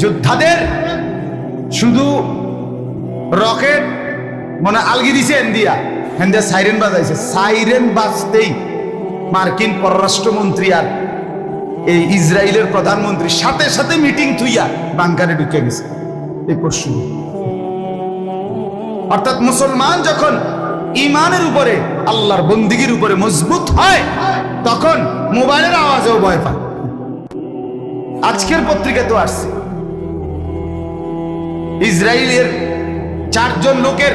যোদ্ধাদের শুধু রকেট মানে আলগি দিছে ইন্ডিয়া, হ্যান্ডে সাইরেন বাজাইছে। সাইরেন বাজতেই মার্কিন পররাষ্ট্রমন্ত্রী আর এই ইসরায়েলের প্রধানমন্ত্রী সাথে সাথে মিটিং থুইয়া বাংকারে ঢুকে গেছে। এই পরশু অর্থাৎ মুসলমান যখন ইমানের উপরে, আল্লাহর বন্দিগির উপরে মজবুত হয়, তখন মোবাইলের আওয়াজেও ভয় পায়। আজকের পত্রিকায় তো আসছে ইসরায়েলের 4 জন লোকের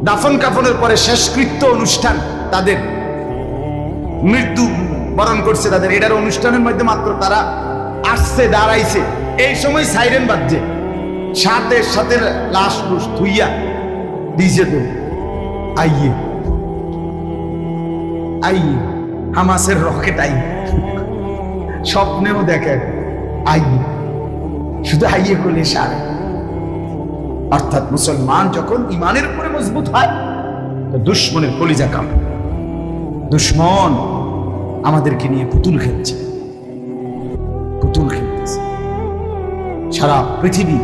দাফন কাফনের পরে শেষকৃত্য অনুষ্ঠান, তাদের মৃত্যু বরণ করছে তাদের। এটার অনুষ্ঠানের মধ্যে মাত্র তারা আসছে, দাঁড়াইছে, এই সময় সাইরেন বাজছে, সাথে সাথে লাশ লুস ধুইয়া দিয়েছে। তো আইয়ে আইয়ে হামাসের রকেট আইয়ে, স্বপ্নেও দেখে আইয়ে, শুধু আইয়ে করলে সারে। অর্থাৎ মুসলমান যখন ইমানের উপরে মজবুত হয়, তো দুশ্মনের কলিজা কাঁপে। দুশ্মন আমাদেরকে নিয়ে পুতুল খেলছে, পুতুল খেলতেছে। সারা পৃথিবী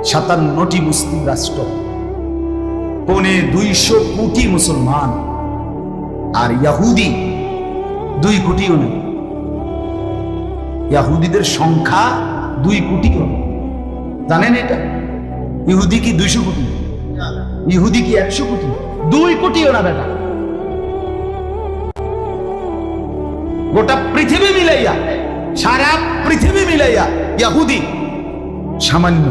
57টি মুসলিম রাষ্ট্র, 250 কোটি মুসলমান, আর ইহুদি 2 কোটিও নেই। ইহুদিদের সংখ্যা 2 কোটিও নেই। জানেন এটা? ইহুদি কি 200 কোটি? ইহুদি কি 100 কোটি? 2 কোটিও না বেটা। গোটা পৃথিবী মিলাইয়া, সারা পৃথিবী মিলাইয়া ইহুদি সামান্য,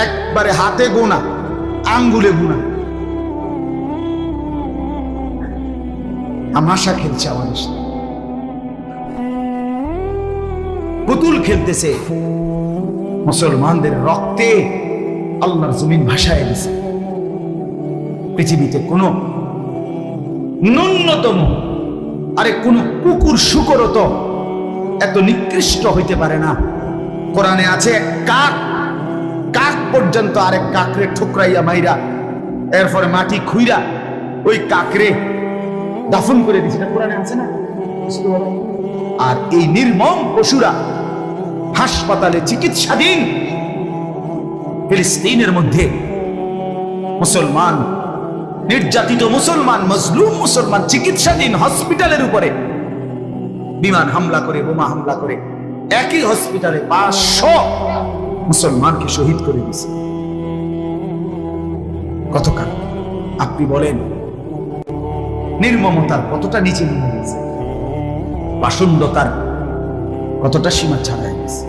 একবারে হাতে গোনা, আঙ্গুলে গোনা। তামাশা খেলছে আমাদের সাথে, পুতুল খেলতেছে। মুসলমানদের রক্তে আল্লাহর জমিন ভাসায় দিছে। পৃথিবীতে কোন ন্যূনতম, আরে কোন কুকুর শুকর তো এত নিকৃষ্ট হইতে পারে না। কোরআনে আছে কাক, কাক পর্যন্ত আরেক কাকরে ঠুকরাইয়া মাইরা, এরপরে মাটি খুইরা ওই কাকরে দাফন করে দিছে। কোরআনে আছে না? আর এই নির্মম পশুরা হাসপাতালে চিকিৎসাধীন। ফিলিস্তিনের মধ্যে মুসলমান, নির্যাতিত মুসলমান, মজলুম মুসলমান চিকিৎসাধীন হসপিটালের উপরে বিমান হামলা করে, বোমা হামলা করে একই হসপিটালে 500 মুসলমানকে শহীদ করে দিয়েছে। কতকাল আপনি বলেন, নির্মমতার কতটা নিচে নেমে গেছে, পাষণ্ডতার কতটা সীমা ছাড়াই গেছে।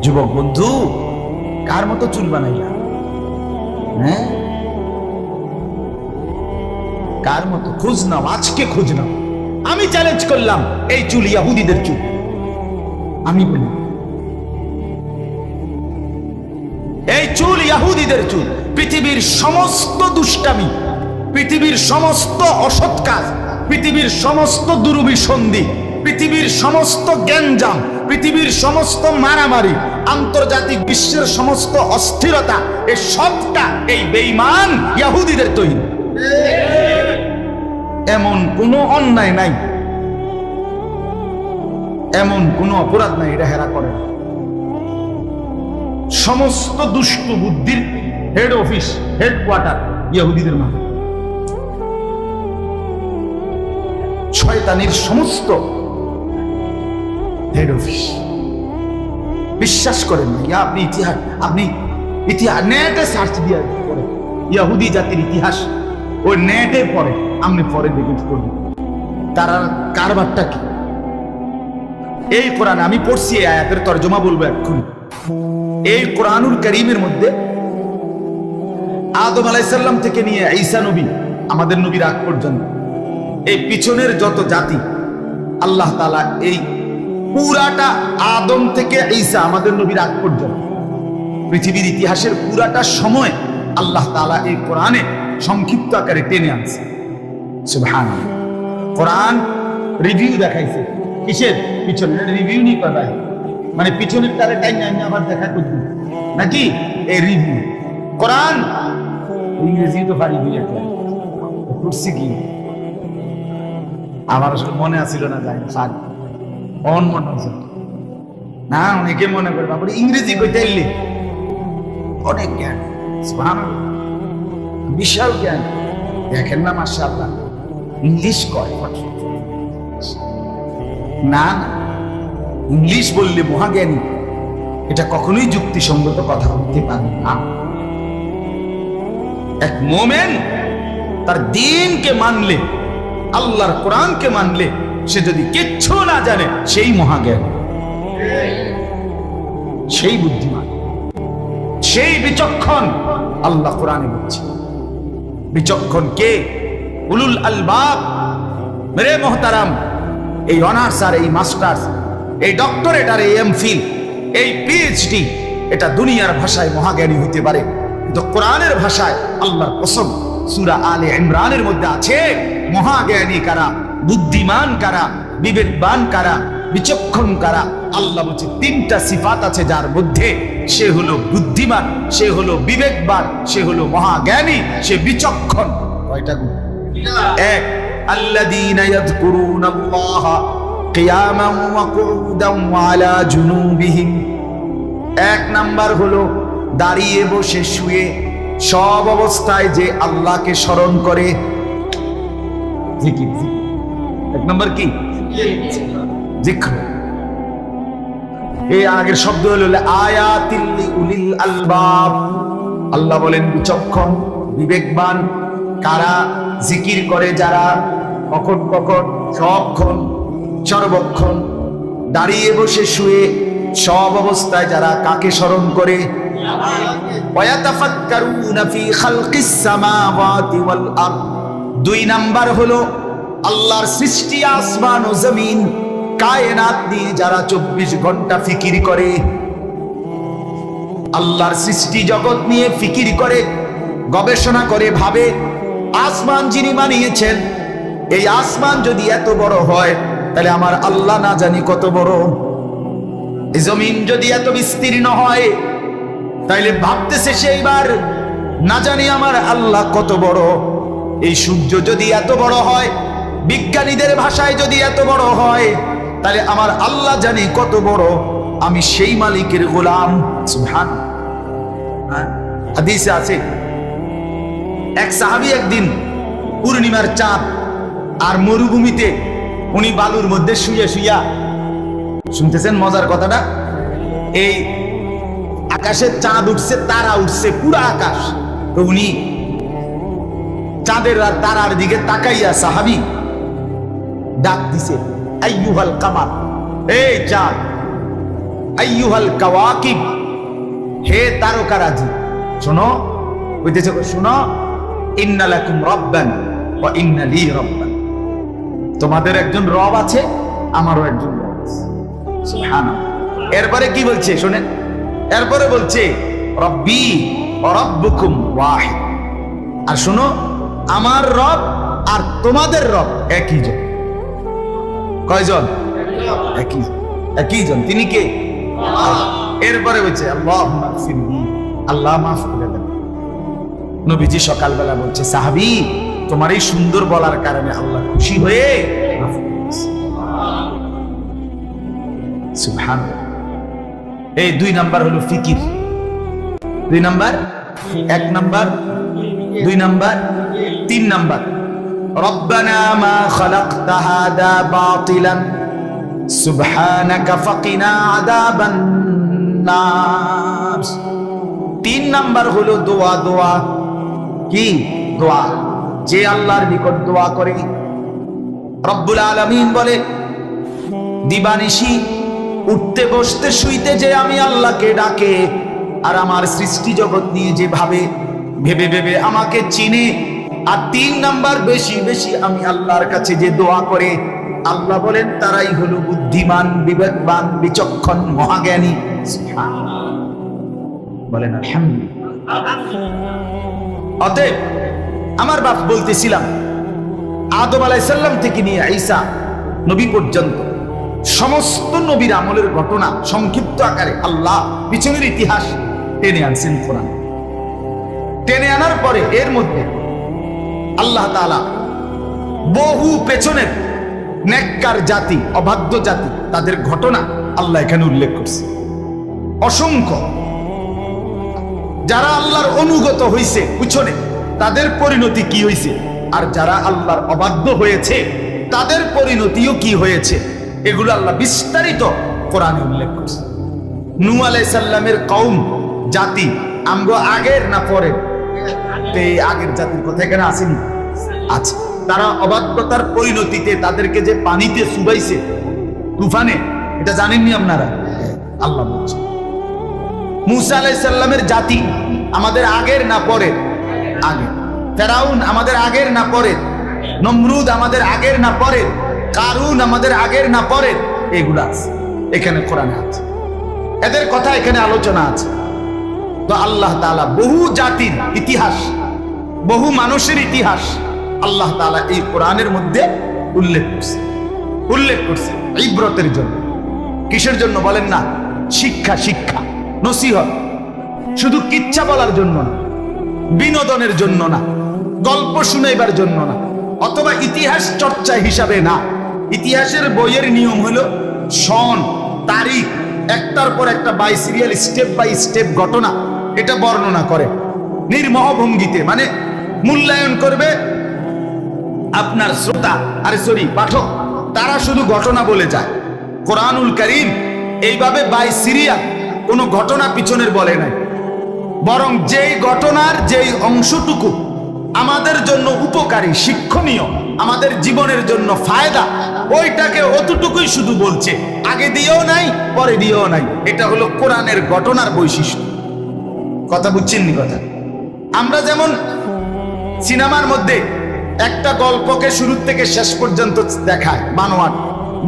যুবক বন্ধু, কার মতো চুল বানাইলা? হ্যাঁ, কার মতো? খোঁজ নাও, আজকে খোঁজ নাও। আমি চ্যালেঞ্জ করলাম, এই চুল ইহুদিদের চুল। আমি বলি এই চুল ইহুদিদের চুল। পৃথিবীর সমস্ত দুষ্টামি, পৃথিবীর সমস্ত অসৎ কাজ, পৃথিবীর সমস্ত দুরভিসন্ধি, পৃথিবীর সমস্ত গ্যাঞ্জাম, পৃথিবীর সমস্ত মারামারি, আন্তর্জাতিক বিশ্বের সমস্ত অস্থিরতা, এই সবটা এই বেঈমান ইহুদিদের তৈরি। এমন কোনো অন্যায় নাই, এমন কোনো অপরাধ নাই এটা হেরা করে। সমস্ত দুষ্ট বুদ্ধির হেড অফিস, হেডকোয়ার্টার ইহুদিদের মাঝে। শয়তানির সমস্ত হেড অফিস। বিশ্বাস করেন না? আপনি ইতিহাস, আপনি ইতিহাস নেটে সার্চ দিয়ে পড়ে, ইহুদি জাতির ইতিহাস ওই নেটে পড়ে, আপনি পরে দেখে করবেন তারা কারবারটা কি। এই কোরআন আমি পড়ছি, এই আয়াতের তর্জমা বলবো এখন। এই কোরআনুল কারীমের মধ্যে আদম আলাইহিস সালাম থেকে নিয়ে ঈসা নবী, আমাদের নবীর আগ পর্যন্ত, এই পিছনের যত জাতি, আল্লাহ তাআলা এই পুরাটা আদম থেকে ঈসা আমাদের নবীর আগ পর্যন্ত পৃথিবীর ইতিহাসের পুরাটা সময় আল্লাহ তাআলা এই কোরআনে সংক্ষিপ্ত আকারে টেনে আনছে। সুবহানাল্লাহ। কোরআন রিভিউ দেখাইছে। কিসের? পিছনের রিভিউ নিয়ে কথা, মানে পিছনের তারে টাইম নাই আবার দেখা করবে নাকি? এই রিভিউ কোরআন ইংরেজি তো পারি দুই একটা করছি কি আমার আসলে মনে আসছিল না, যাই মনে আছে না, অনেকে মনে করে বাবা ইংরেজি কইতে এলি অনেক জ্ঞান, সুবহানাল্লাহ, বিশাল জ্ঞান। দেখেন না মাশাআল্লাহ ইংলিশ কয় না, ইংলিশ বললে মহাজ্ঞানী, এটা কখনোই যুক্তিসঙ্গত কথা হতে পারে না। এক মোমেন তার দ্বীনকে মানলে, আল্লাহর কোরআনকে মানলে, সে যদি কিচ্ছু না জানে সেই মহাজ্ঞানী, সেই বুদ্ধিমান, সেই বিচক্ষণ। আল্লাহ কোরআনে বলছে বিচক্ষণ কে? উলুল আলবাব। মেরে মোহতারাম, এই অনার্স আর এই মাস্টার্স, এই ডক্টরেট আর এই এমফিল, এই পিএইচডি, এটা দুনিয়ার ভাষায় মহাজ্ঞানী হতে পারে, কিন্তু কোরআনের ভাষায় আল্লাহর কসম, সূরা আলে ইমরানের মধ্যে আছে মহাজ্ঞানী কারা, বুদ্ধিমান কারা, বিবেকবান কারা, বিচক্ষণ কারা। আল্লাহ বলছে তিনটা সিফাত আছে যার মধ্যে, সে হলো বুদ্ধিমান, সে হলো বিবেকবান, সে হলো মহাজ্ঞানী, সে বিচক্ষণ। কয়টা গুণ? এক, আল্লাযীনা ইয়াযকুরুনাল্লাহা কিয়ামান ওয়া কুউদান ওয়া আলা জুনুবিহিম। এক নাম্বার হলো দাঁড়িয়ে বসে শুয়ে সব অবস্থায় যে আল্লাহকে স্মরণ করে, জিকির। এক নাম্বার কি? জিক্র। এই আগের শব্দ হলো আয়াতিল লিউলিল আলবাব। আল্লাহ বলেন বিচক্ষণ, বিবেকবান কারা? জিকির করে যারা, কখন কখন, সবক্ষণ, সর্বক্ষণ, দাঁড়িয়ে বসে শুয়ে সব অবস্থায় যারা কাকে স্মরণ করে? ওয়ায়াতাফাক্কারুনা ফি খালকিস সামাওয়াতি ওয়াল আরদ। দুই নাম্বার হলো আল্লাহর সৃষ্টি আসমান ও জমিন, কায়নাত নিয়ে যারা 24 ঘন্টা ফিকির করে। আল্লাহর সৃষ্টি জগৎ নিয়ে ফিকির করে, গবেষণা করে, ভাবে আসমান যিনি বানিয়েছেন, এই আসমান যদি এত বড় হয় তাহলে আমার আল্লাহ না জানি কত বড়। এই জমিন যদি এত বিস্তীর্ণ হয় তাইলে ভাবতেছে সেইবার না জানি আমার আল্লাহ কত বড়। এই সূর্য যদি এত বড় হয়, বিজ্ঞানীদের ভাষায় যদি এত বড় হয়, তাহলে আমার আল্লাহ জানি কত বড়। আমি সেই মালিকের গোলাম। সুবহানাল্লাহ। হাদিসে আছে এক সাহাবী একদিন পূর্ণিমার চাঁদ আর মরুভূমিতে, উনি বালুর মধ্যে শুয়ে শুইয়া, শুনতেছেন মজার কথাটা, এই আকাশে চাঁদ উঠছে, তারা উঠছে, পুরো আকাশ। তো উনি চাঁদের আর তারার দিকে তাকাইয়া সাহাবী ডাক দিছে, আইয়ুহাল কামার, এই চাঁদ, আইয়ুহাল কাওয়াকিব, হে তারকারাজি, শোনো, কইতেছে শোনো, ইন্না লাকুম রাব্বান ওয়া ইন্না লি রাব্বান। তোমাদের একজন রব আছে, আমারও একজন রব আছে। সুবহানাল্লাহ। এরপরে কি বলছে শুনেন, এরপরে বলছে রব্বি ওয়া রাব্বুকুম ওয়াহিদ। আর শোনো, আমার রব আর তোমাদের রব একই জন। কয়জন? একই জন। তিনি কে? এরপরে বলছে আল্লাহুম্মা গফিরলি, আল্লাহ মাফ করে দেন। নবীজি সকালবেলা বলছে সাহাবী, তোমার এই সুন্দর বলার কারণে আল্লাহ খুশি হয়ে মাফ করেছে। সুবহানাল্লাহ। এই দুই নাম্বার হলো ফিকির। দুই নাম্বার, এক নাম্বার, দুই নাম্বার, তিন নাম্বার রব্বানা মা খালাকতা হাদা বাতিলান সুবহানাকা ফাকিনা আযাবান নার। তিন নাম্বার হলো দোয়া। দোয়া কি? দোয়া। যে আল্লাহর নিকট দোয়া করে, রব্বুল আলামিন বলে দিবানিশি উঠতে বসতে শুইতে যে আমি আল্লাহকে ডাকে, আর আমার সৃষ্টি জগৎ নিয়ে যে ভাবে, ভেবে ভেবে আমাকে চিনে। আর তিন নাম্বার বেশি বেশি আমি আল্লাহর কাছে যে দোয়া করে, আল্লাহ বলেন তারাই হলো বুদ্ধিমান, বিবেকবান, বিচক্ষণ, মহাজ্ঞানী। বলেন আলহামদুলিল্লাহ। অতএব আমার বাপ বলতেছিলাম, আদম আলাইহিস সালাম থেকে নিয়ে ঈসা নবী পর্যন্ত সমস্ত নবীর আমলের ঘটনা সংক্ষিপ্ত আকারে আল্লাহ পিছনের ইতিহাস টেনে আনছেন কোরআন। টেনে আনার পরে এর মধ্যে আল্লাহ তাআলা বহু পেছনের নেককার জাতি, অবাধ্য জাতি, তাদের ঘটনা আল্লাহ এখানে উল্লেখ করছে। অসংখ্য যারা আল্লাহর অনুগত হয়েছে পিছনে, তাদের পরিণতি কি হয়েছে, আর যারা আল্লাহর অবাধ্য হয়েছে তাদের পরিণতিও কি হয়েছে, এগুলো আল্লাহ বিস্তারিত কোরআনে উল্লেখ করছে। নূহ আলাইহিস সালামের কওম জাতি আমরা আগের না পরের? এই আগের জাতির কথা এখানে আসেনি? আচ্ছা, তারা অবাধ্যতার পরিণতিতে তাদেরকে যে পানিতে চুবাইছে তুফানে, এটা জানেননি আপনারা? আল্লাহ বলছে। মূসা আলাইহিস সালামের জাতি আমাদের আগের না পরের? আগে। ফেরাউন আমাদের আগের না পরের? নমরুদ আমাদের আগের না পরের? কারুন আমাদের আগের না পরের? এগুলো আছে এখানে কোরআনে আছে, এদের কথা এখানে আলোচনা আছে। তো আল্লাহ তাআলা বহু জাতির ইতিহাস, বহু মানুষের ইতিহাস আল্লাহ তাআলা এই কোরআনের মধ্যে উল্লেখ করছে ইবরতের জন্য। কিসের জন্য বলেন না? শিক্ষা, নসিহত। শুধু কিচ্ছা বলার জন্য না, বিনোদনের জন্য না, গল্প শুনাইবার জন্য না, অথবা ইতিহাস চর্চা হিসাবে না। ইতিহাসের বইয়ের নিয়ম হলো সন, তারিখ, একটার পর একটা by serial, step by step ঘটনা এটা বর্ণনা করে নির্মোহ ভঙ্গিতে, মানে মূল্যায়ন করবে আপনার শ্রোতা, পাঠক, তারা শুধু ঘটনা বলে যায়। কোরআনুল কারীম এইভাবে বাই সিরিয়াল কোনো ঘটনা পিছনের বলে নাই, বরং যেই ঘটনার যেই অংশটুকু আমাদের জন্য উপকারী, শিক্ষণীয়, আমাদের জীবনের জন্য ফায়দা, ওইটাকে অতটুকুই শুধু বলছে, আগে দিয়েও নাই পরে দিয়েও নাই। এটা হলো কোরআনের ঘটনার বৈশিষ্ট্য। কথা বুঝছেন নি কথা? আমরা যেমন সিনেমার মধ্যে একটা গল্পকে শুরু থেকে শেষ পর্যন্ত দেখায় বানোয়াট,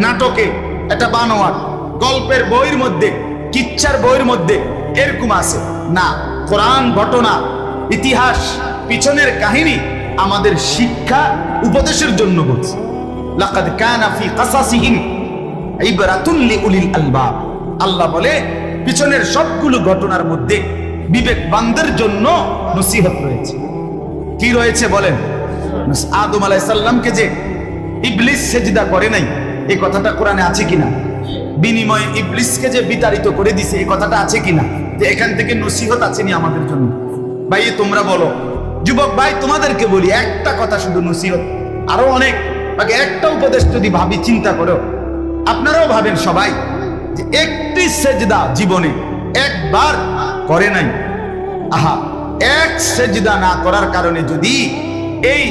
নাটকে এটা বানোয়াট, গল্পের বইয়ের মধ্যে, কিচ্ছার বইয়ের মধ্যে এরকম আছে না। কোরআন ঘটনা, ইতিহাস, পিছনের কাহিনী আমাদের শিক্ষা উপদেশের জন্য বলছে। লাকাদ কানা ফি কাসাসিহিম ইবরাতুন লিউলিল আলবাব। আল্লাহ বলে পিছনের সবগুলো ঘটনার মধ্যে বিবেকবানদের জন্য নসিহত রয়েছে। কি রয়েছে বলেন? আদম আলাইহিস সালামকে যে ইবলিস সেজদা করে নাই, এই কথাটা কোরআনে আছে কিনা? বিনিময়ে ইবলিসকে যে বিতাড়িত করে দিছে, এই কথাটা আছে কিনা? যে এখান থেকে নসিহত আছে নি আমাদের জন্য? ভাই তোমরা বলো, যুবক ভাই তোমাদেরকে বলি একটা কথা, শুধু নসিহত, আরো অনেক বাকি, একটা উপদেশ যদি ভাবি, চিন্তা করো, আপনারাও ভাবেন সবাই, যে একটি সেজদা জীবনে একবার করে নাই, আহা, এক সেজদা না করার কারণে যদি এই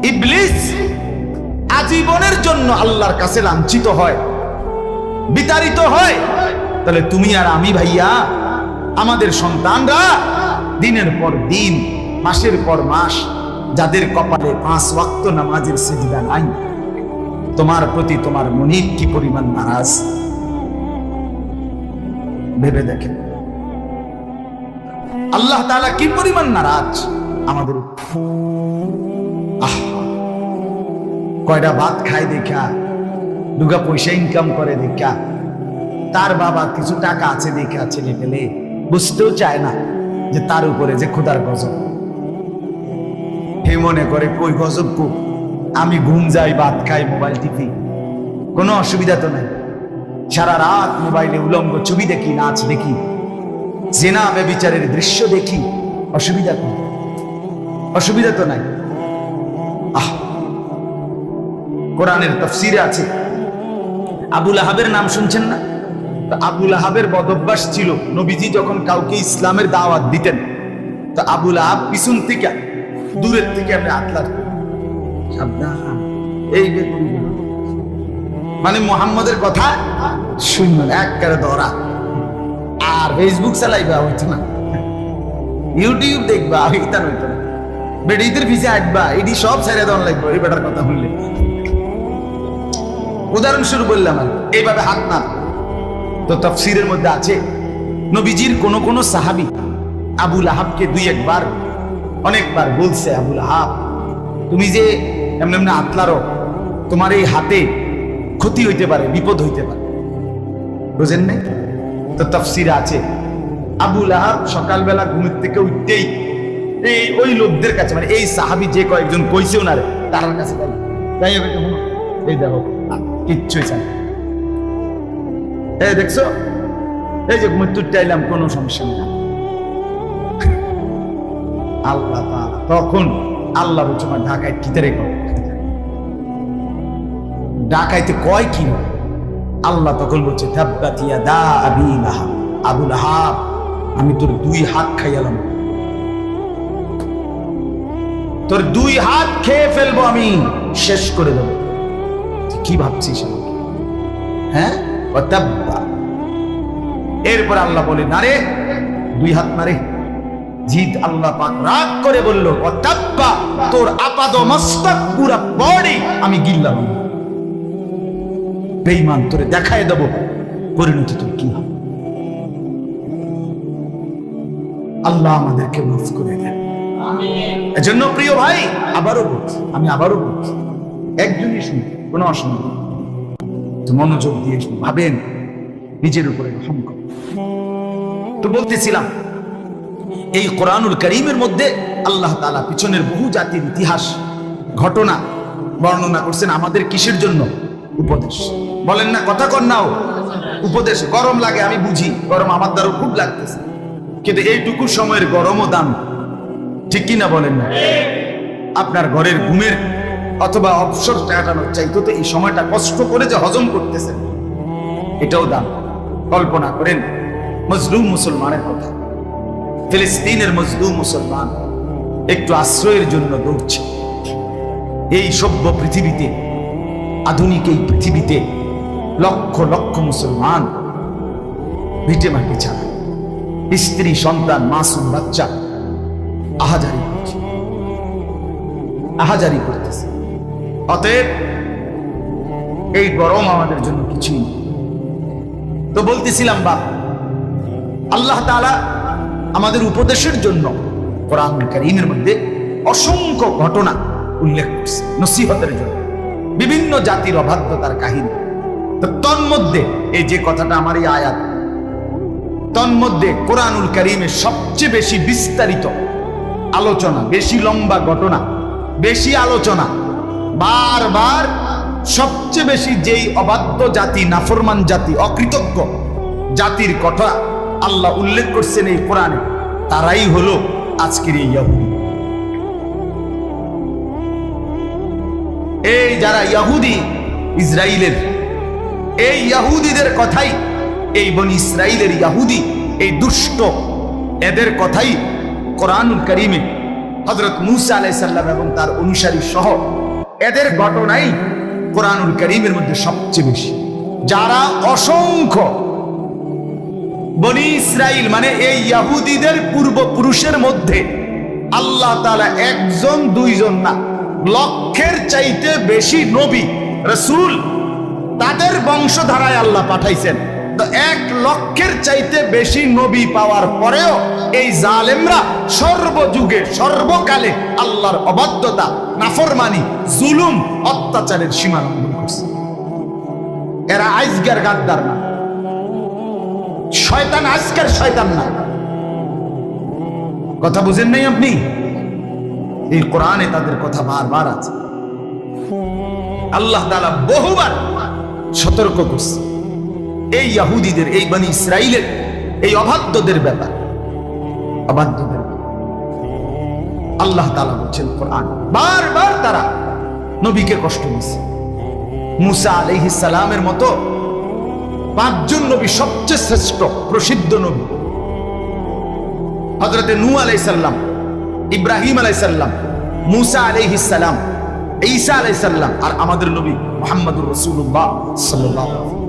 ইবলিস আজীবনের জন্য আল্লাহর কাছে লাঞ্ছিত হয়, বিতাড়িত হয়, তাহলে তুমি আর আমি ভাইয়া, আমাদের সন্তানরা দিনের পর দিন, মাসের পর মাস, যাদের কপালে 5 ওয়াক্ত নামাজের সিজদা নাই, তোমার প্রতি তোমার মনিব কি পরিমাণ নারাজ ভেবে দেখেন। আল্লাহ তাআলা কি পরিমাণ নারাজ আমাদের। কয়টা ভাত খায় দেখা, দুগা পয়সা ইনকাম করে দেখা, তার বাবা কিছু টাকা আছে দেখা ছেলে পেলে বুঝতেও চায় না যে তার উপরে যে খোদার গজব। হে মনে করে কই গজব কো, আমি ঘুম যাই, ভাত খাই, মোবাইল টিপি, কোনো অসুবিধা তো নাই। সারা রাত মোবাইলে উলঙ্গ ছবি দেখি, নাচ দেখি, জেনা ব্যভিচারের দৃশ্য দেখি, অসুবিধা তো, অসুবিধা তো নাই। কোরআনের তাফসীরে আছে, আবু লাহাবের নাম শুনছেন না? আবু লাহাবের বদভ্যাস ছিল, নবীজি যখন কাউকে ইসলামের দাওয়াত দিতেন, তো আবু লাহাব পিছন থেকে, দূরের থেকে আপনি আতলার, এই মানে মুহাম্মদের কথা শুনবেন একবারে ধরা। আর ফেসবুক চালাইবা হইতো না, ইউটিউব দেখবা, এটা হইতো না, বেডিদের পিছে আটবা, এটি সব ছেড়ে দেওয়া লাগবে এই বেটার কথা শুনলে। উদাহরণস্বরূপ বললাম, এইভাবে হাত না। তো তাফসীরের মধ্যে আছে, নবীজির কোন কোন সাহাবী আবু লাহাবকে অনেকবার বলছে, আবু লাহাব তুমি যে এমনি এমনি আতলারো, তোমার এই হাতে ক্ষতি হইতে পারে, বিপদ হইতে পারে, বুঝেন নাই? তো তাফসীরে আছে, আবু লাহাব সকালবেলা ঘুমের থেকে উঠতেই ওই লোকদের কাছে, মানে এই সাহাবী যে কয়েকজন কইছে ওনারে, তার কাছে এই দেখো কিচ্ছুই চায়, এই দেখছো, এই যে মৃত্যু চাইলাম, কোনো সমস্যা নেই। আল্লাহ তখন আল্লাহ বলছে ঢাকায় কিতে রেখো, ঢাকাইতে কয় কি? আল্লাহ তখন বলছে আবু লাহাব, আমি তোর 2 হাত খাইয়ালাম, তোর 2 হাত খেয়ে ফেলবো, আমি শেষ করে দেবো। কি ভাবছিস আমাকে? হ্যাঁ, এরপর আল্লাহ বলে না রে, 2 হাত না রে। জিদ আল্লাহ পাক রাগ করে বলল, তোর আপাদ মস্তক পুরা বডি আমি গিললাম। বেঈমান, তোরে দেখায় দেব পরিণতি তোর কি হবে। আল্লাহ আমাদেরকে মাফ করে দেন। এজন্য প্রিয় ভাই, আবারও বলছি, আমি আবারও বলছি, একজনই শুনি, কোনো অসুবিধা, তো মনোযোগ দিয়ে ভাবেন, নিজের উপরে রহম করুন। তো বলতেছিলাম, এই কোরআনুল কারীমের মধ্যে আল্লাহ তাআলা পিছনের বহু জাতির ইতিহাস, ঘটনা বর্ণনা করছেন আমাদের কিসের জন্য? উপদেশ। বলেন না, কথা কর নাও, উপদেশ। গরম লাগে, আমি বুঝি, গরম আমার দ্বারা খুব লাগতেছে, কিন্তু এইটুকু সময়ের গরমও দাম, ঠিক কিনা বলেন না? আপনার ঘরের ঘুমের অথবা অবসর কাটানোর চাইতো তো এই সময়টা কষ্ট করে যে হজম করতেছেন, এটাও দাম। কল্পনা করেন মজলুম মুসলমানের কথা, ফিলিস্তিনের মজলুম মুসলমান একটু আশ্রয়ের জন্য দৌড়ছে। এই সভ্য পৃথিবীতে, আধুনিক এই পৃথিবীতে লক্ষ লক্ষ মুসলমান ভিটে মাটি ছাড়া, স্ত্রী সন্তান মাসুম বাচ্চা আহাজারি করছে, আহাজারি করতেছে। অতএব এই গরম আমাদের জন্য কিছুই না। তো বলতেছিলাম, বাপ আল্লাহ তাআলা আমাদের উপদেশের জন্য কোরআনুল কারীমের মধ্যে অসংখ্য ঘটনা উল্লেখ করছে নসিহতের জন্য, বিভিন্ন জাতির অবাধ্যতার কাহিনী। তো তন্মধ্যে এই যে কথাটা, আমার এই আয়াত, তন্মধ্যে কোরআনুল কারীমের সবচেয়ে বেশি বিস্তারিত আলোচনা, বেশি লম্বা ঘটনা, বেশি আলোচনা, বারবার সবচেয়ে বেশি যেই অবাধ্য জাতি, নাফরমান জাতি, অকৃতজ্ঞ জাতির কথা আল্লাহ উল্লেখ করছেন এই কোরআনে, তারাই হলো আজকের এই ইহুদি। এই যারা ইহুদি, ইসরাইলের এই ইহুদিদের কথাই, এই বনি ইসরাইলের ইহুদি, এই দুষ্ট এদের কথাই কোরআনুল কারীমে হযরত মূসা আলাইহিস সালাম এবং তার অনুসারী সহ এদের ঘটনাই কোরআনুল কারীমের মধ্যে সবচেয়ে বেশি। যারা অসংখ্য বনি ইসরাইল মানে এই ইহুদিদের পূর্বপুরুষের মধ্যে আল্লাহ তাআলা একজন দুইজন না, লক্ষের চাইতে বেশি নবী রাসূল তাদের বংশধারায় আল্লাহ পাঠাইছেন। তো 1 লক্ষের চাইতে বেশি নবী পাওয়ার পরেও এই জালেমরা সর্বযুগে সর্বকালে আল্লাহর অবাধ্যতা, নাফরমানি, জুলুম, অত্যাচারের সীমা লঙ্ঘন করছে। এরা আজকের গাদ্দার না, শয়তান আজকের শয়তান না। কথা বুঝেন নাই আপনি? এই কোরআনে তাদের কথা বারবার আছে। আল্লাহ তাআলা বহুবার সতর্ক করছে এই ইহুদিদের, এই বনি ইসরাইলের এই অবাধ্যদের ব্যাপার, অবাধ্যদের। আল্লাহ তাআলা বলেন কোরআন, বারবার তারা নবীকে কষ্ট দিয়েছে। মূসা আলাইহিস সালামের মতো 5 জন নবী, সবচেয়ে শ্রেষ্ঠ প্রসিদ্ধ নবী হযরতে নূহ আলাইহিস সালাম, ইব্রাহিম আলাইহিস সালাম, মূসা আলাইহিস সালাম, ঈসা আলাইহিস সালাম, আর আমাদের নবী মুহাম্মদুর রাসূলুল্লাহ সাল্লাল্লাহু আলাইহি ওয়াসাল্লাম।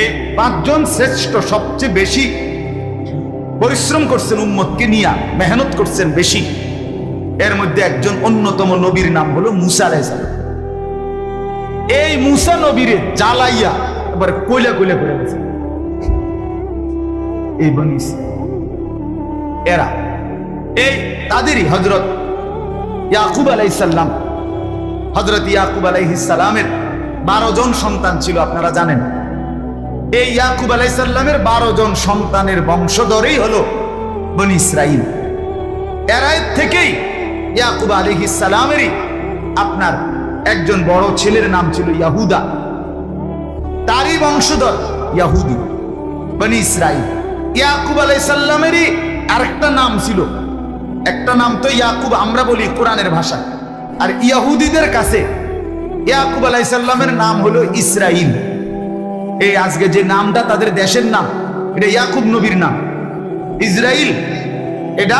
এই 5 জন শ্রেষ্ঠ, সবচেয়ে বেশি পরিশ্রম করছেন উম্মতকে নিয়ে, মেহনত করছেন বেশি। এর মধ্যে একজন অন্যতম নবীর নাম হলো মূসা আলাইহিস সালাম। এই মূসা নবীরে জ্বালাইয়া এবার কইলা কইলা করে গেছে এই বনি ইসরাইল। এরা এই তাদেরই হযরত ইয়াকুব আলাইহিস সালাম, হযরত ইয়াকুব আলাইহিস সালামের 12 জন সন্তান ছিল, আপনারা জানেন। এই ইয়াকুব আলাইহিস সালামের 12 জন সন্তানের বংশধরই হলো বনি ইসরাইল। এরাই থেকেই ইয়াকুব আলাইহিস সালামেরই আপনার একজন বড় ছেলের নাম ছিল ইয়াহুদা, তারই বংশধর ইয়াহুদি, বনি ইসরাইল। ইয়াকুব আলাইহিস সালামেরই আরেকটা নাম ছিল, একটা নাম তো ইয়াকুব আমরা বলি কোরআনের ভাষা, আর ইহুদিদের কাছে ইয়াকুব আলাইহিস সালামের নাম হলো ইসরাইল। এই আজকে যে নামটা তাদের দেশের নাম, এটা ইয়াকুব নবীর নাম। ইসরাইল এটা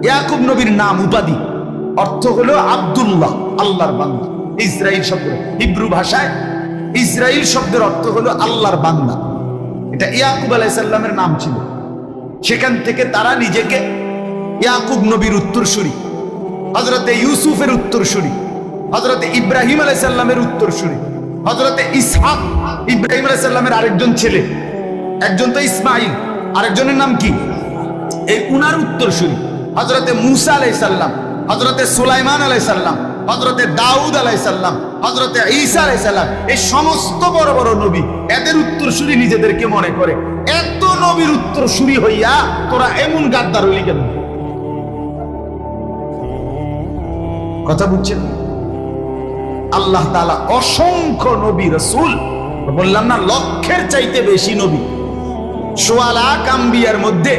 ইয়াকুব নবীর নাম, উপাধি, অর্থ হলো আব্দুল্লাহ, আল্লাহর বান্দা। ইসরাইল শব্দ হিব্রু ভাষায় ইসরাইল শব্দের অর্থ হলো আল্লাহর বান্দা। এটা ইয়াকুব আলাইহিস সালামের নাম ছিল। সেখান থেকে তারা নিজেকে ইয়াকুব নবীর উত্তরসূরি, হযরতে ইউসুফের উত্তরসূরি, হযরতে ইব্রাহিম আলাইহিস সালামের উত্তরসূরি, হযরতে ইসহাক, ইব্রাহিম আলাইহিস সালামের আরেকজন ছেলে, একজন তো ইসমাইল, আরেকজনের নাম কি, এই উনার উত্তরসূরি। হযরতে মুসা আলাইহিস সালাম, হযরতে সুলাইমান আলাইহিস সালাম, হযরতে দাউদ আলাইহিস সালাম, হযরতে ঈসা আলাইহিস সালাম, এই সমস্ত বড় বড় নবী এদের উত্তরসূরি নিজেদেরকে মনে করে। এত নবীর উত্তরসূরি হইয়া তোরা এমন গাদ্দার হইলি কেন? কথা বুঝছেন? আল্লাহ তাআলা অসংখ্য নবী রাসূল, বললাম না লক্ষের চাইতে বেশি নবী, সোয়া লাখ আম্বিয়ার মধ্যে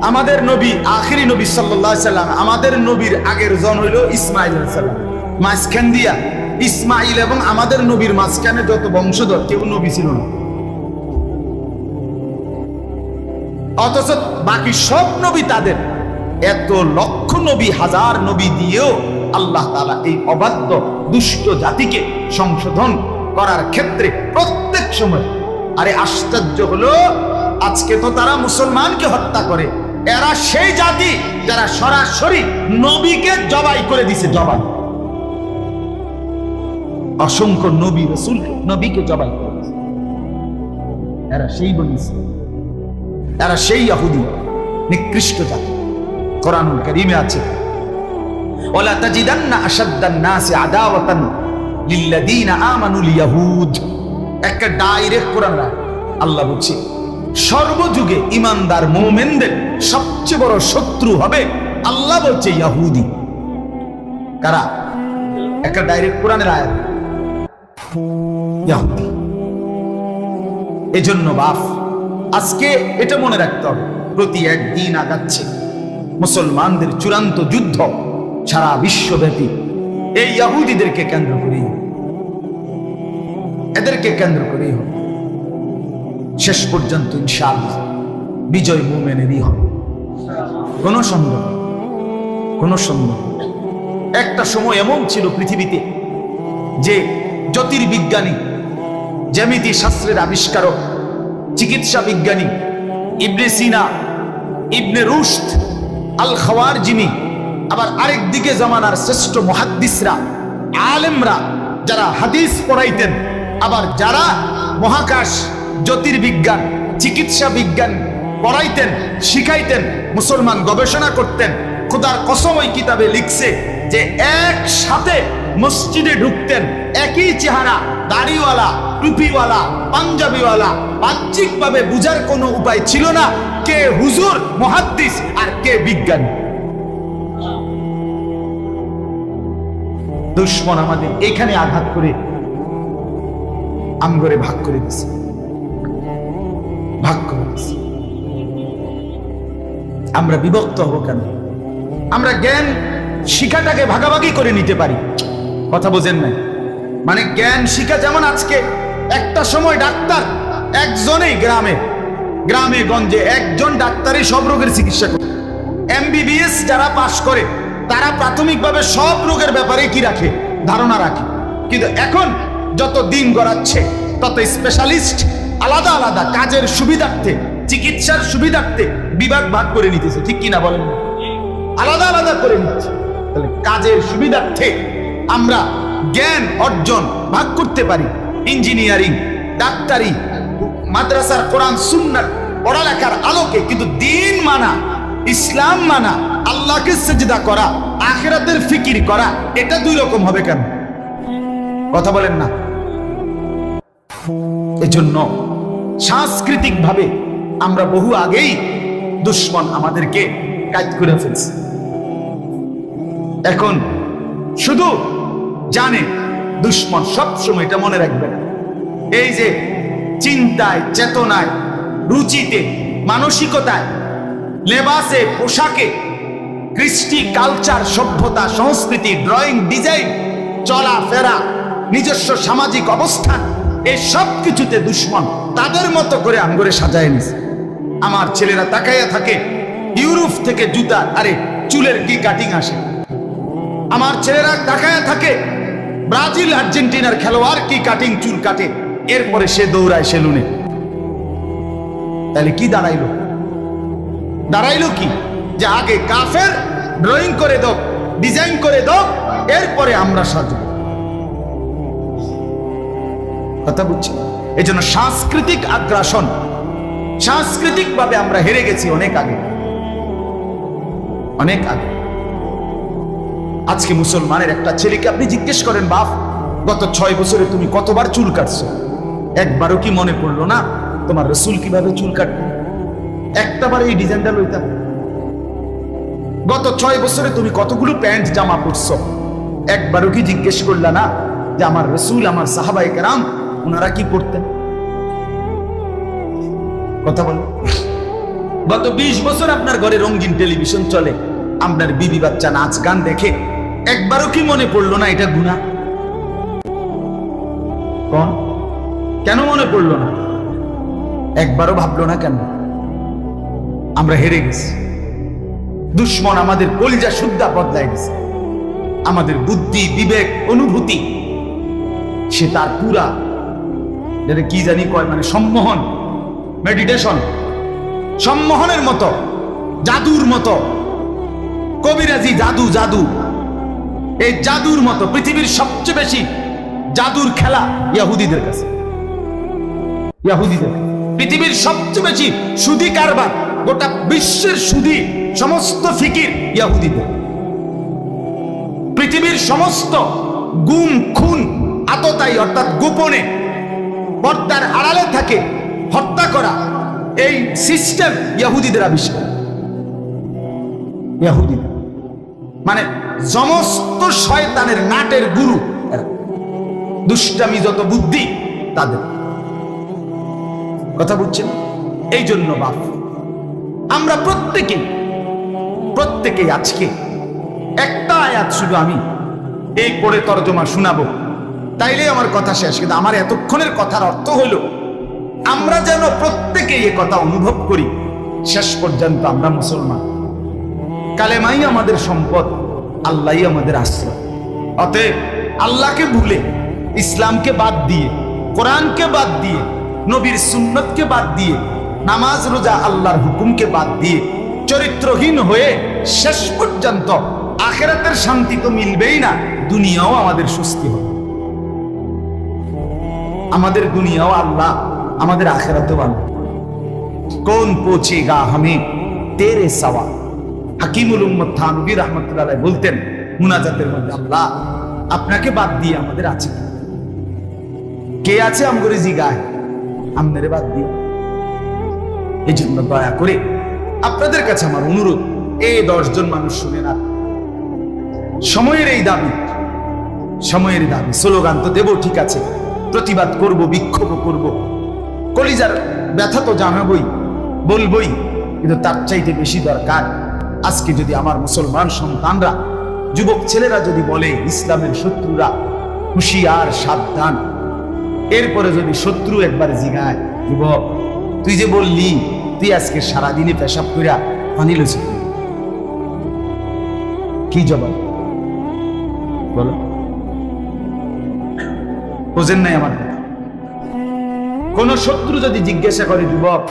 আমাদের নবী আখিরি নবী সাল্লাল্লাহু আলাইহি সাল্লাম, আমাদের নবীর আগের জন হইল ইসমাইল আলাইহিস সালাম। মাঝখান দিয়া ইসমাইল এবং আমাদের নবীর মাঝখানে যত বংশধর কেউ নবী ছিল না, অথচ বাকি সব নবী তাদের। এত লক্ষ নবী, হাজার নবী দিয়েও আল্লাহ তাআলা এই অবাধ্য দুষ্ট জাতিকে সংশোধন করার ক্ষেত্রে প্রত্যেক সময়। আরে আশ্চর্য হলো, আজকে তো তারা মুসলমানকে হত্যা করে। এরা সেই জাতি যারা সরাসরি নবীকে জবাই করে দিছে, জবাই। অসংখ্য নবী রাসূল নবীকে জবাই করে দিছে। এরা সেই বনি ইসরাইল, এরা সেই ইহুদি, নিকৃষ্ট জাতি। কোরআনুল কারীমে আছে, ওয়ালা তাজিদান্না আশাদ্দান নাসি আদাওয়াতান লিল্লাযীনা আমানুল ইয়াহুদ। একটা ডাইরেক্ট কোরআন আয়াত। আল্লাহ বলছে সর্বযুগে ইমানদার মুমিনদের সবচেয়ে বড় শত্রু হবে, আল্লাহ বলছে ইহুদি। কারা? একটা ডাইরেক্ট কোরআনের আয়াত, ইহুদি। এজন্য বাপ আজকে এটা মনে রাখতে হবে, প্রতি একদিন আগাচ্ছে মুসলমানদের চূড়ান্ত যুদ্ধ সারা বিশ্বব্যাপী এই ইহুদিদেরকে কেন্দ্র করেই, এদেরকে কেন্দ্র করেই হবে। শেষ পর্যন্ত ইনশাআল্লাহ বিজয় মুমিনেরই হবে, কোনো সন্দেহ, কোনো সন্দেহ। একটা সময় এমন ছিল পৃথিবীতে যে জ্যোতির্বিজ্ঞানী, জ্যামিতি শাস্ত্রের আবিষ্কারক, চিকিৎসা বিজ্ঞানী ইবনে সিনা, ইবনে রুশদ, আল খাওয়ারজিমি, আবার আরেক দিকে জামানার শ্রেষ্ঠ মুহাদ্দিসরা, আলেমরা যারা হাদিস পড়াইতেন, আবার যারা মহাকাশ, জ্যোতির্বিজ্ঞান, চিকিৎসা বিজ্ঞান পড়াইতেন, শিখাইতেন, মুসলমান গবেষণা করতেন। খোদার কসম ওই কিতাবে লিখছে যে একসাথে মসজিদে ঢুকতেন, একই চেহারা, দাড়িওয়ালা, টুপিওয়ালা, পাঞ্জাবিওয়ালা, বাহ্যিকভাবে বুঝার কোনো উপায় ছিল না কে হুজুর মুহাদ্দিস আর কে বিজ্ঞানী। দুশমন আমাদের এখানে আঘাত করে আমগরে ভাগ করে দিছে, ভাগ করে দিছে। আমরা বিভক্ত হব কেন? আমরা জ্ঞান শিক্ষাটাকে ভাগাভাগি করে নিতে পারি, কথা বোঝেন নাই? মানে জ্ঞান শিক্ষা যেমন আজকে একটা সময় ডাক্তার একজনেই গ্রামে গ্রামে গঞ্জে একজন ডাক্তারই সব রোগের চিকিৎসা করে। এমবিবিএস যারা পাশ করে তারা প্রাথমিকভাবে সব রোগের ব্যাপারে কি রাখে, ধারণা রাখে। কিন্তু এখন যত দিন গড়াচ্ছে তত স্পেশালিস্ট আলাদা আলাদা কাজের সুবিধার্থে, চিকিৎসার সুবিধার্থে বিভাগ ভাগ করে নিতেছে, ঠিক কিনা বলেন? আলাদা আলাদা করে নিচ্ছে। তাহলে কাজের সুবিধার্থে আমরা জ্ঞান অর্জন ভাগ করতে পারি। ইঞ্জিনিয়ারিং, ডাক্তারি, মাদ্রাসার কোরআন সুন্নাহর পড়ালেখার আলোকে, কিন্তু দিন মানা, ইসলাম মানা, আল্লাহকে সিজদা করা, আখিরাতের ফিকির করা, এটা দুই রকম হবে কেন? কথা বলেন না? এজন্য সাংস্কৃতিক ভাবে আমরা বহু আগেই দুশমন আমাদেরকে কাজ করে ফেলছে। এখন শুধু জানে দুশমন, সব সময় এটা মনে রাখবেন, এই যে চিন্তায়, চেতনায়, রুচিতে, মানসিকতায়, লেবাসে, পোশাকে, কৃষ্টি, কালচার, সভ্যতা, সংস্কৃতি, ড্রয়িং, ডিজাইন, চলাফেরা, নিজস্ব সামাজিক অবস্থান, এই সব কিছুতে দুশ্মন তাদের মতো করে আমগরে সাজায় নিছে। আমার ছেলেরা তাকাইয়া থাকে ইউরোপ থেকে জুতা, আরে চুলের কি কাটিং আসে। আমার ছেলেরা তাকাইয়া থাকে ব্রাজিল আর্জেন্টিনার খেলোয়াড় কি কাটিং চুল কাটে, এরপরে সে দৌড়ায় সেলুনে। তাহলে কি দাঁড়াইলো? দাঁড়াইলো কি? যে আগে কাফের ড্রয়িং করে দাও, ডিজাইন করে দাও, এরপরে আমরা সাজব। কথা বুঝছি? এই জন্য সাংস্কৃতিক আগ্রাসন, সাংস্কৃতিক ভাবে আমরা হেরে গেছি অনেক আগে, অনেক আগে। আজকে মুসলমানের একটা ছেলেকে আপনি জিজ্ঞেস করেন, বাপ গত 6 বছরে তুমি কতবার চুল কাটছো? একবারও কি মনে পড়লো না তোমার রাসূল কিভাবে চুল কাটতেন? একটাবার এই ডিজাইনটা লইতাম। গত 6 বছরে তুমি কতগুলো প্যান্ট জামা পরছো? একবারও কি জিজ্ঞেস করলা না যে আমার রাসূল, আমার সাহাবায়ে কেরাম ওনারা কি করতেন? কথা বল। গত 20 বছর আপনার ঘরে রঙিন টেলিভিশন চলে, আপনার বিবি বাচ্চা নাচ গান দেখে, একবারও কি মনে পড়লো না এটা গুনাহ? কোন কেন মনে পড়লো না? একবারও ভাবলো না কেন? আমরা হেরে গেছি। দুশ্মন আমাদের কলিজা শুদ্ধা বদলায় গেছে। আমাদের বুদ্ধি, বিবেক, অনুভূতি সে তার পুরা যেটা কি জানি কয়, মানে সম্মোহন, মেডিটেশন, সম্মোহনের মতো, জাদুর মতো, কবিরাজি জাদু, জাদু, এই জাদুর মতো পৃথিবীর সবচেয়ে বেশি জাদুর খেলা ইহুদিদের কাছে। ইহুদিদের পৃথিবীর সবচেয়ে বেশি সুদী কারবার, গোটা বিশ্বের সুদী সমস্ত ফিকির ইহুদিদের। পৃথিবীর সমস্ত গুম, খুন, আততায়ী অর্থাৎ গোপনে পর্দার আড়ালে থাকে হত্যা করা, এই সিস্টেম ইহুদিদের আবিষ্কার। ইহুদিদের মানে সমস্ত শয়তানের নাটের গুরু, দুষ্টামি যত বুদ্ধি তাদের। কথা বুঝছেন? এই জন্য বাপ আমরা প্রত্যেকেই আজকে একটা আয়াত শুধু আমি এই পড়ে তর্জমা শোনাবো, তাইলে আমার কথা শেষ। কিন্তু আমার এতক্ষণের কথার অর্থ হইল আমরা যেন প্রত্যেকেই এ কথা অনুভব করি, শেষ পর্যন্ত আমরা মুসলমান, কালেমাই আমাদের সম্পদ, আল্লাহই আমাদের আশ্রয়। অতএব আল্লাহকে ভুলে, ইসলামকে বাদ দিয়ে, কোরআনকে বাদ দিয়ে, নবীর সুন্নতকে বাদ দিয়ে, নামাজ রোজা আল্লাহর হুকুমকে বাদ দিয়ে চরিত্রহীন হয়ে শেষ পর্যন্ত আখিরাতের শান্তি তো মিলবেই না, দুনিয়াও আমাদের স্বস্তি হবে। আমাদের দুনিয়াও আল্লাহ, আমাদের আখিরাতেও আল্লাহ। কোন পৌঁছেগা হামে তেরে সওয়া। হাকিমুল উম্মত থানভী রাহমাতুল্লাহ আলাইহি বলতেন মুনাজাতের মধ্যে, আল্লাহ আপনাকে বাদ দিয়ে আমাদের আছে কে? আছে আমগরে জিগায়, আমনেরে বাদ দিয়ে। এই জন্য দয়া করে আপনাদের কাছে আমার অনুরোধ, এই 10 জন মানুষ শুনে না, সময়ের এই দাবি, সময়ের দাবি, স্লোগান তো দেব ঠিক আছে, প্রতিবাদ করব, বিক্ষোভ করব, কলিজার ব্যথা তো জানাবই, বলবই, কিন্তু তার চাইতে বেশি দরকার আজকে যদি আমার মুসলমান সন্তানরা, যুবক ছেলেরা যদি বলে ইসলামের শত্রুরা হুঁশিয়ার, সাবধান, এরপরে যদি শত্রু একবার জিগায়, যুবক তুই যে বললি তুই আজকে সারাদিনে পেশাব কইরা পানি লইছিস, কি জবাব বলো? বোঝেন নাই আমার কথা? কোন শত্রু যদি জিজ্ঞাসা করে, যুবক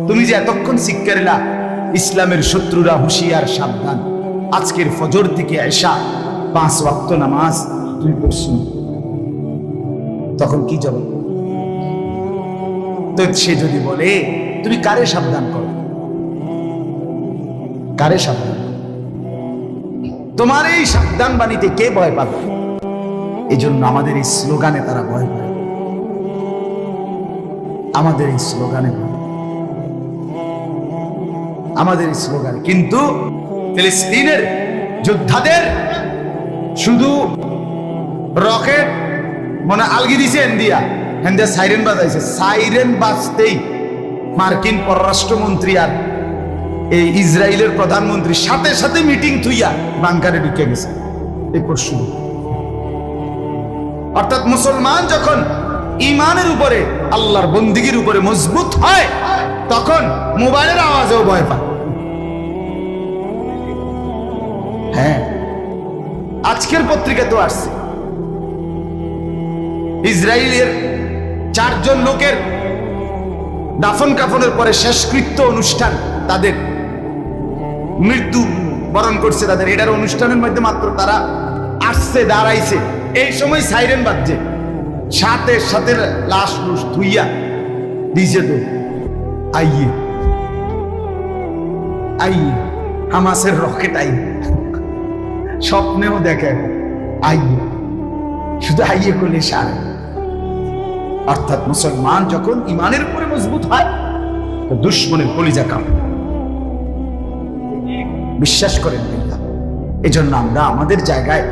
তুমি যে এতক্ষণ শিক্ষারিলা ইসলামের শত্রুরা হুঁশিয়ার, সাবধান, আজকের ফজর থেকে এশা 5 ওয়াক্ত নামাজ তুই পড়ছ, তখন কি জবাব? তো সে যদি বলে তুমি কারে সাবধান করো, কারে সাবধান, তোমার এই সাবধান বাণীতে কে ভয় পাবে? এই জন্য আমাদের এই স্লোগানে তারা ভয় পায়, আমাদের এই স্লোগানে, আমাদের এই স্লোগান। কিন্তু ফিলিস্তিনের যোদ্ধাদের শুধু রকেট মনে আলগি দিছে ইন্ডিয়া, হ্যাঁ সাইরেন বাজাইছে, সাইরেন বাজতেই মার্কিন পররাষ্ট্রমন্ত্রী আর এই ইসরায়েলের প্রধানমন্ত্রী সাথে সাথে মিটিং থুইয়া বাংকারে ঢুকে গেছে। এই প্রশ্ন, অর্থাৎ মুসলমান যখন ইমানের উপরে আল্লাহর বন্দিগির উপরে মজবুত হয় তখন মোবাইলের আওয়াজেও ভয় পায়। হ্যাঁ, আজকের পত্রিকা তো আসছে ইসরায়েলের 4 জন লোকের দাফন কাফনের পরে শেষকৃত্য অনুষ্ঠান, তাদের মৃত্যু বরণ করছে তাদের, এটার অনুষ্ঠানের মধ্যে মাত্র তারা আসছে, দাঁড়াইছে, এই সময় সাইরেন বাজছে, সাথে সাথে লাশ লুস ধুইয়া দিছে। তো আইয়ে আইয়ে হামাসের রকেট আইয়ে, স্বপ্নেও দেখে আইয়ে, শুধু আইয়ে করলে সারে। অর্থাৎ মুসলমান যখন ইমানের উপরে মজবুত হয় তো দুশ্মনের কলিজা কাঁপে। বিশ্বাস করেন বিল্লাহ। এজন্য আমরা আমাদের জায়গায়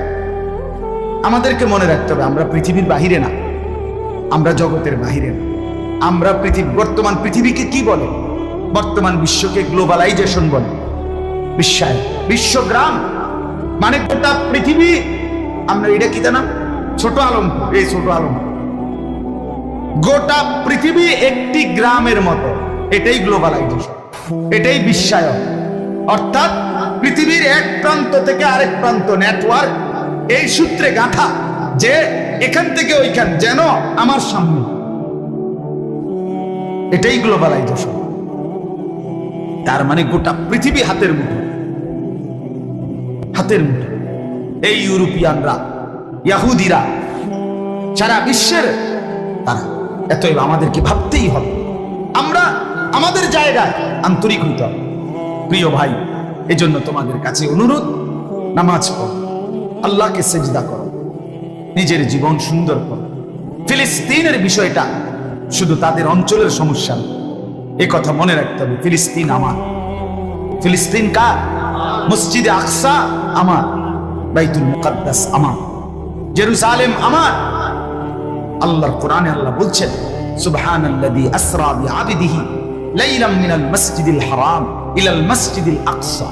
আমাদেরকে মনে রাখতে হবে, আমরা পৃথিবীর বাহিরে না, আমরা জগতের বাহিরে না, আমরা বর্তমান পৃথিবীকে কি বলে? বর্তমান বিশ্বকে গ্লোবালাইজেশন বলে, বিশ্বায়ন, বিশ্বগ্রাম, মানে গোটা পৃথিবী। আমরা এটা কি জানা, ছোট আলম, এই ছোট আলম, গোটা পৃথিবী একটি গ্রামের মতো, এটাই গ্লোবালাইজেশন, এটাই বিশ্বায়ন। অর্থাৎ পৃথিবীর এক প্রান্ত থেকে আরেক প্রান্ত নেটওয়ার্ক এই সূত্রে গাঁথা যে এখান থেকে ওইখান যেন আমার সামনে, এটাই গ্লোবালাইজেশন। তার মানে গোটা পৃথিবী হাতের মুঠো, হাতের মুঠো। এই ইউরোপিয়ানরা, ইহুদিরা, সারা বিশ্বের তারা, এতএব আমাদেরকে ভাবতেই হবে, আমরা আমাদের জায়গায় আন্তরিক হইতে হবে। প্রিয় ভাই, এজন্য তোমাদের কাছে অনুরোধ, নামাজ পড়ো, আল্লাহকে সেজদা করো, নিজের জীবন সুন্দর করো। ফিলিস্তিনের বিষয়টা শুধু তাদের অঞ্চলের সমস্যা না, এ কথা মনে রাখতে হবে। ফিলিস্তিন আমার, ফিলিস্তিন কার? মসজিদে আকসা আমার, বাইতুল মুকাদ্দাস আমার, জেরুজালেম আমার। আল্লাহর কোরআনে আল্লাহ বলছেন, সুবহানাল্লাযী আসরা বিআবদিহি লাইলাম মিনাল মাসজিদিল হারাম ইলাল মাসজিদিল আকসা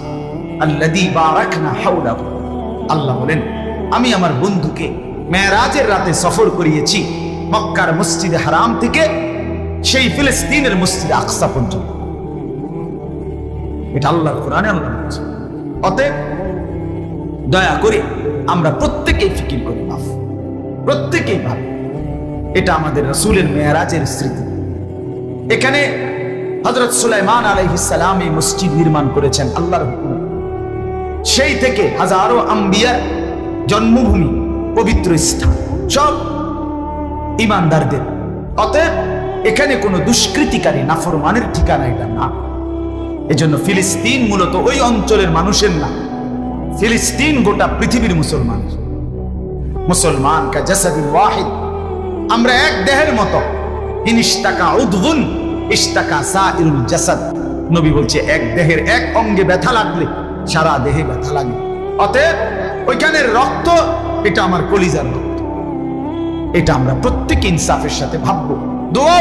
আল্লাযী বারাকনা হাওলাহু। আল্লাহ বলেন, আমি আমার বন্ধুকে মেরাজের রাতে সফর করিয়েছি মক্কার মসজিদে হারাম থেকে সেই ফিলিস্তিনের মসজিদে আকসা পর্যন্ত। এটা আল্লাহর কোরআনে আল্লাহ বলছে। অতএব দয়া করে আমরা প্রত্যেকেই ফিকির করি, প্রত্যেকেই ভাবি, এটা আমাদের রাসূলের মেরাজের স্মৃতি। এখানে হযরত সুলাইমান আলাইহিস সালাম এই মসজিদ নির্মাণ করেছেন আল্লাহর হুকুমে। সেই থেকে হাজারো আম্বিয়ার জন্মভূমি, পবিত্র স্থান, সব ঈমানদারদের। অতএব এখানে কোনো দুষ্কৃতিকারী নাফরমানের ঠিকানা এটা না। এজন্য ফিলিস্তিন মূলত ওই অঞ্চলের মানুষের না, ফিলিস্তিন গোটা পৃথিবীর মুসলমান। মুসলমান কা জাসাদিন ওয়াহিদ, আমরা এক দেহের মতো। ইনিশতাকা উদগুন ইশতাকা সাইরুল জাসাদ, নবী বলছে এক দেহের এক অঙ্গে ব্যথা লাগলে সারা দেহে ব্যথা লাগে। অতএব ওইখানের রক্ত, এটা আমার কলিজার রক্ত। এটা আমরা প্রত্যেক ইনসাফের সাথে ভাববো, দোয়া